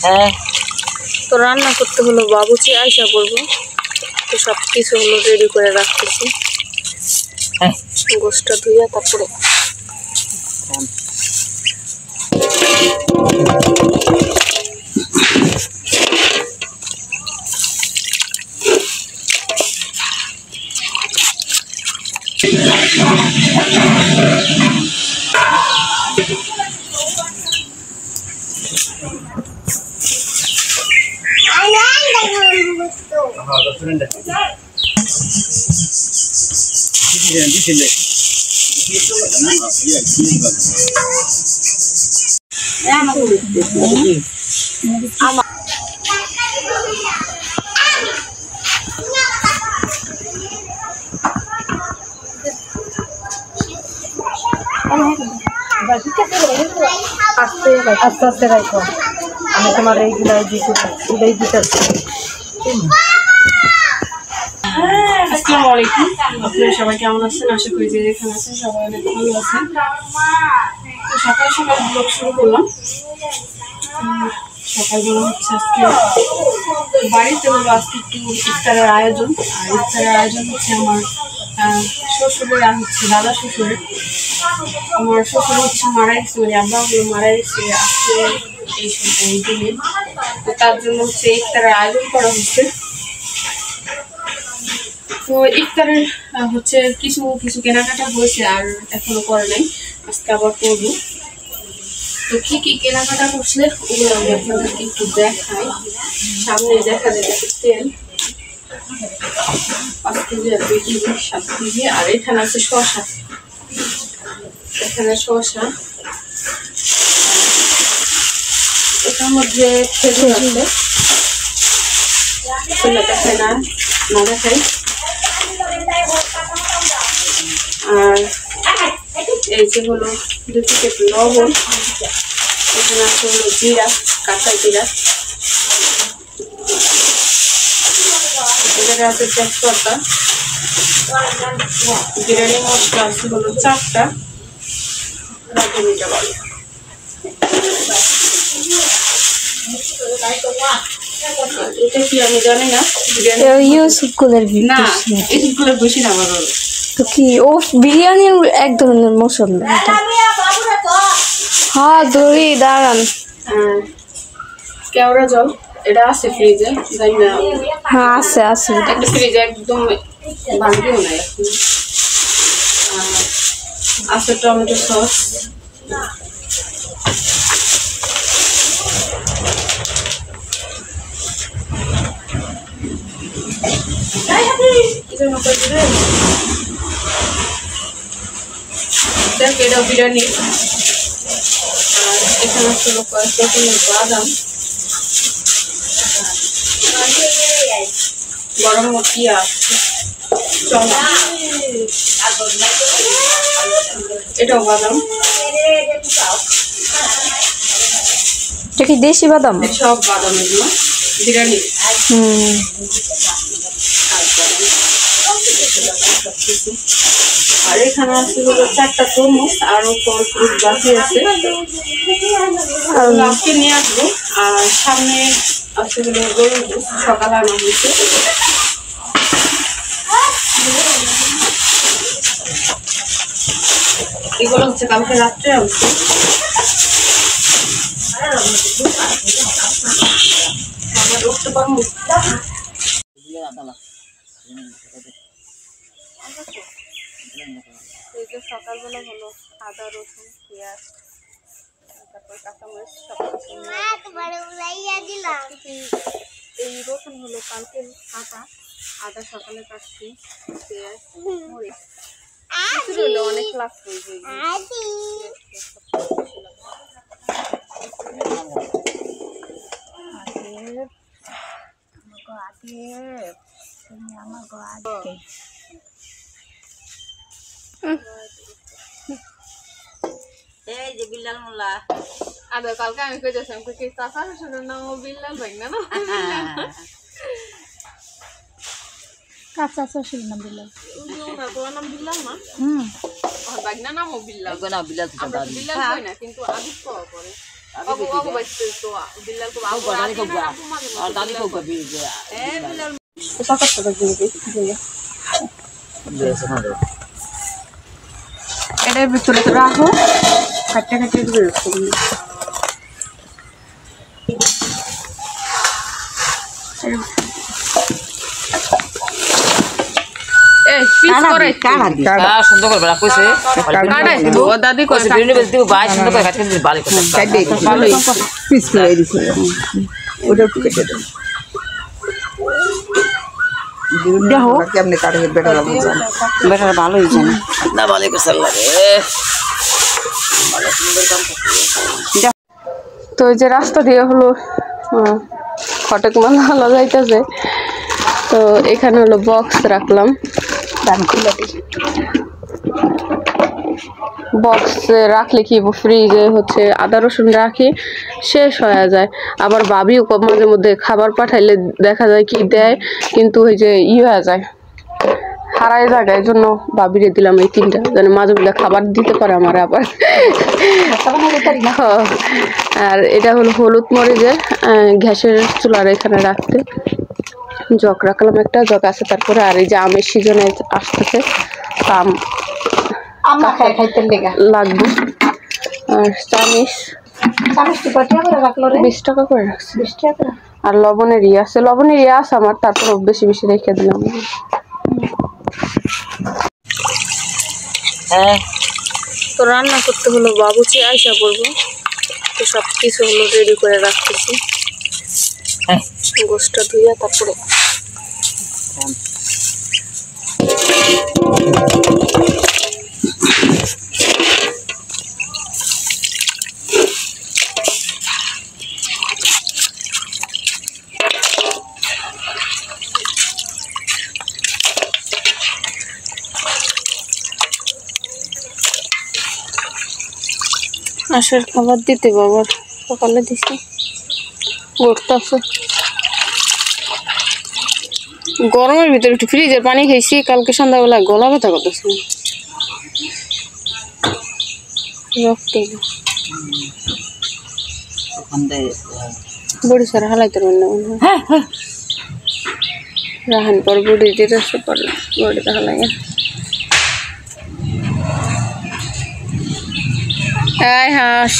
হ্যাঁ তো রান্না করতে হলো বাবুচি আইসা পড়বো তো সব কিছু হলো রেডি করে রাখতেছি গোশটা ধুইয়া তারপরে আস্তে আস্তে রাখো আমি তোমার এইগুলো এটাই দিতেছি আসসালামু আলাইকুম আপনারা সবাই কেমন আছেন আশা করি যে যেখানে আছেন সবাই অনেক ভালো আছেন তো সকাল সকাল ব্লগ শুরু করলাম সকালবেলা হচ্ছে আজকে বাড়িতে হলো আজকে একটু ইফতারের আয়োজন আর ইফতারের আয়োজন হচ্ছে আমার শ্বশুরের আর হচ্ছে দাদা শ্বশুরের আমার শ্বশুর হচ্ছে মারা গেছে মানে আব্বাগুলো মারা গেছে আজকে এই দিনে তো তার জন্য হচ্ছে ইফতারের আয়োজন করা হচ্ছে তো ইফতারের হচ্ছে কিছু কিছু কেনাকাটা হয়েছে আর এখনো করে নাই আজকে আবার করবো তো কি কি কেনাকাটা করছে ওগুলো আমি আপনাদেরকে একটু দেখাই সামনে দেখা যায় তেল 5 কেজি আর 2 কেজি 7 কেজি আর এখানে আছে শসা এখানে শসা এটার মধ্যে খেজুর আছে দেখায় না দেখাই আর এই যে হলো 2 প্যাকেট লবণ এখানে আছে হলো জিরা কাঁচা জিরা এখানে আছে তেজপাতা বিরিয়ানি মশলা আছে হলো 4টা এটা কি আমি জানি না ইউসুফগুলোর না ইউসুফগুলোর বেশি না আমার তো কি ও বিরিয়ানির এক ধরনের মশলা হ্যাঁ ধরি দাঁড়ান কেওড়া জল এটা আছে ফ্রিজে জানি না হ্যাঁ আছে একটা ফ্রিজে একদম ভাঙবেও না এখন আছে টমেটো সস এটা বিরিয়ানি আর এখানে ছিল কয়েকটা বাদাম গরম মশলা এটাও বাদাম এটা কি দেশি বাদাম সব বাদাম এগুলো বিরিয়ানি আর এখানে আছে হলো 4টা তরমুজ আর ফল ফ্রুট বাকি আছে আজকে নিয়ে আসবো আর সামনে আছে হলো গরুর দুধ সকালে আনা হয়েছে এগুলো হচ্ছে কালকে রাত্রে আসছে উঠতে পারবো এই যে সকালবেলা হলো আদা রসুন পেঁয়াজ তারপর কাঁচামরিচ সব এই রসুন হলো কালকে কাটা আদা সকালে কাটছি পেঁয়াজ মরিচ হলো অনেক লাগছে এই যে বিল্লাল মোল্লা আদা কালকে আমি কইতেছিলাম কি চাচা শ্বশুরের নাম বিল্লাল ভাই না কাঁচা শ্বশুরের নাম বিল্লাল তোমার নাম বিল্লাল না বাগনা নামও বিল্লাল না বিল্লাল বিল্লাল কই না কিন্তু আদিত পাওয়া পরে এটার ভিতরে রাখো কাটতে কাটতে দিবে এই পিস করে কাটা সুন্দর করে বলা কইছে কাটা দিব দাদি কইছে বিনি বেল দিব ভাই সুন্দর করে কাটতে দিবে ভালো করে কাটে ভালো পিস করে দিছে ওটা কেটে দাও দেখো কেমনে কাটে বেটার ভালো হইছে না ভালো করে লাগে ভালো সুন্দর কাম করতে তো এই যে রাস্তা দিয়ে হলো ফটক মালা যাইতেছে তো এখানে হলো বক্স রাখলাম বক্স রাখলে কি ফ্রিজে হচ্ছে আদা রসুন রাখি শেষ হয়ে যায় আবার ভাবিও মাঝে মধ্যে খাবার পাঠাইলে দেখা যায় কি দেয় কিন্তু ওই যে হয়ে যায় হারায় জায়গায় এই জন্য ভাবিরে দিলাম এই তিনটা যেন মাঝে মধ্যে খাবার দিতে পারে আমার আবার আর এটা হলো হলুদ মরিচের গ্যাসের চুলার এখানে রাখতে জগ রাখলাম একটা জগ আছে তারপরে আর এই যে আমের সিজনে আসতেছে আম লাগবে আর চামিচ 20 টাকা করে রাখছি আর লবণের আছে আমার তারপর বেশি বেশি রেখে দিলাম তো রান্না করতে হলো বাবুচি আইসা করবো তো সব কিছু হলো রেডি করে রাখতেছি গোশটা ধুইয়া তারপরে আসার খাবার দিতে বাবার সকালে দিছি গড়তেছে গরমের ভিতরে একটু ফ্রিজের পানি খেয়েছি কালকে সন্ধ্যাবেলা গলা ব্যথা করতেছে বড়ি সারা হালাইতে পারলাম রাহান পর বড়ি দিতে পারলাম বড়িতে হালাই হাঁস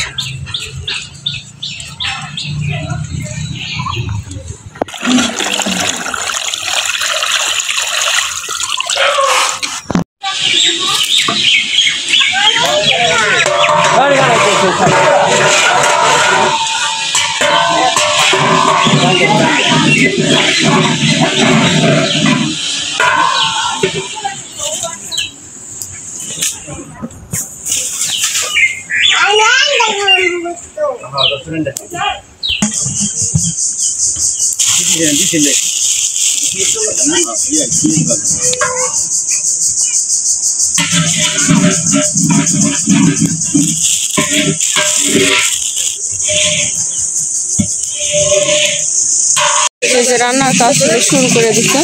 রান্নার কাজ শুরু করে দিচ্ছে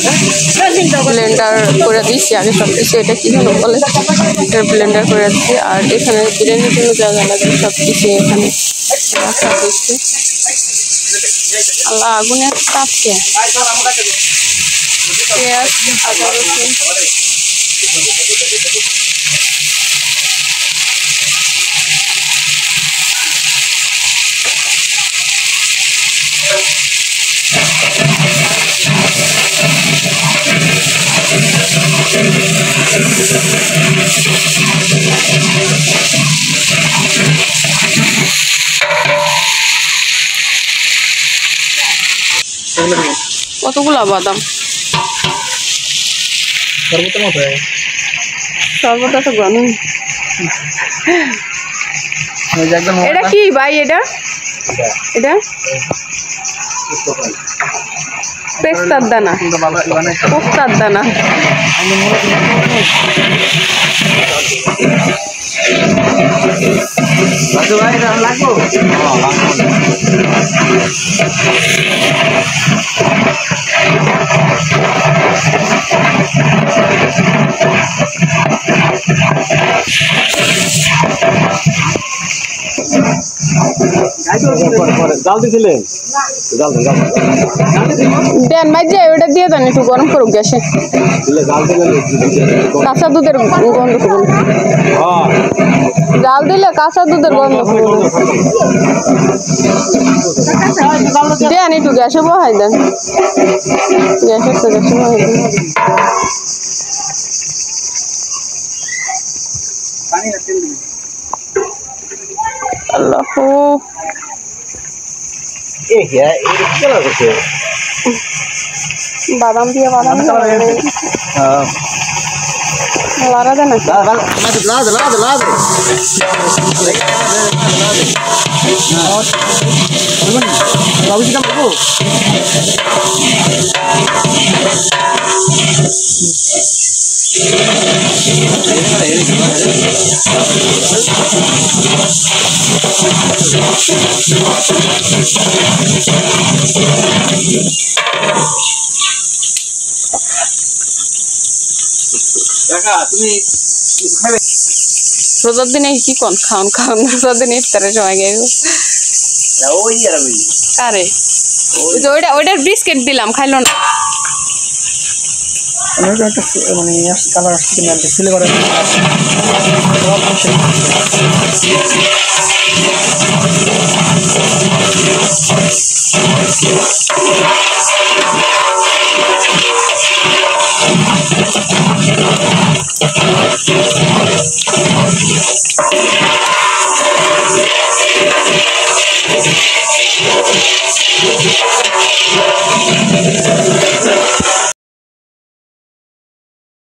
ব্লেন্ডার করে দিচ্ছি আগে সব কিছু এটা কি যেন বলে এটা ব্লেন্ডার করে দিচ্ছি আর এখানে বিরিয়ানির জন্য জায়গা লাগবে সব কিছু এখানে রাখা দিচ্ছে আল্লাহ আগুনের তাপকে পেঁয়াজ আদা রসুন কতগুলা বাদাম শরবত আছে গরম এটা কি ভাই এটা এটা পেস্তার দানা পোস্তার দানা জাল দিছিলেন জাল দেন দেন মাঝে ওটা দিয়ে দেন একটু গরম করুক গ্যাসে দিলে জাল দিলেন কাঁচা দুধের গন্ধ করুন হ্যাঁ জাল দিলে কাঁচা দুধের গন্ধ করুন দেন একটু গ্যাসে বহাই দেন গ্যাসে তো গ্যাসে বহাই দেন আল্লাহ বাদাম দিয়ে লাড়া দেন রোজার দিনে কি কোন খাওন রোজার দিনে ইফতারের সময় গেল কারে ওইটার বিস্কিট দিলাম খাইলো না মানে কালার আসছে কিনা সিলে করে